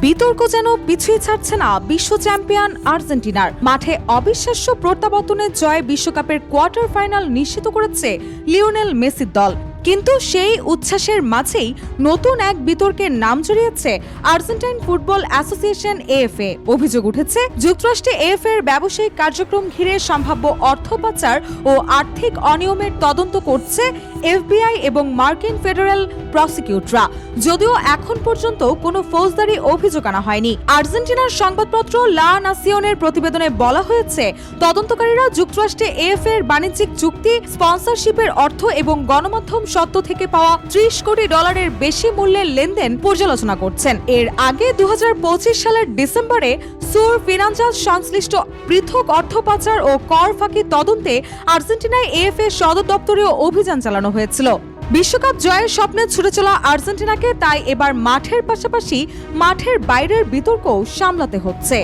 বিতর্ক যেন পিছুই ছাড়ছে না বিশ্ব চ্যাম্পিয়ন আর্জেন্টিনার। মাঠে অবিশ্বাস্য প্রত্যাবর্তনের জয়ে বিশ্বকাপের কোয়ার্টার ফাইনাল নিশ্চিত করেছে লিওনেল মেসির দল। কিন্তু সেই উচ্ছ্বাসের মাঝেই নতুন এক বিতর্কের নাম জড়িয়েছে আর্জেন্টাইন ফুটবল অ্যাসোসিয়েশন এএফএ। অভিযোগ উঠেছে যুক্তরাষ্ট্রে এএফএ এর ব্যবসায়িক কার্যক্রম ঘিরে সম্ভাব্য অর্থ পাচার ও আর্থিক অনিয়মের তদন্ত করছে এফবিআই এবং মার্কিন ফেডারেল প্রসিকিউটররা। যদিও এখন পর্যন্ত কোনো ফৌজদারি অভিযোগ আনা হয়নি। আর্জেন্টিনার সংবাদপত্র লা নাসিওনের প্রতিবেদনে বলা হয়েছে, তদন্তকারীরা যুক্তরাষ্ট্রে এএফএ এর বাণিজ্যিক চুক্তি, স্পন্সরশিপের অর্থ এবং গণমাধ্যম সত্ত্ব থেকে পাওয়া $30 কোটি বেশি মূল্যের লেনদেন পর্যালোচনা করছেন। এর আগে 2025 সালের ডিসেম্বরে সুর ফিনান্সাস সংশ্লিষ্ট পৃথক অর্থ পাচার ও কর ফাঁকি তদন্তে আর্জেন্টিনায় এএফএ সদর দপ্তরেও অভিযান চালানো হয়েছিল। বিশ্বকাপ জয়ের স্বপ্নে ছুটে চলা আর্জেন্টিনাকে তাই এবার মাঠের পাশাপাশি মাঠের বাইরের বিতর্কও সামলাতে হচ্ছে।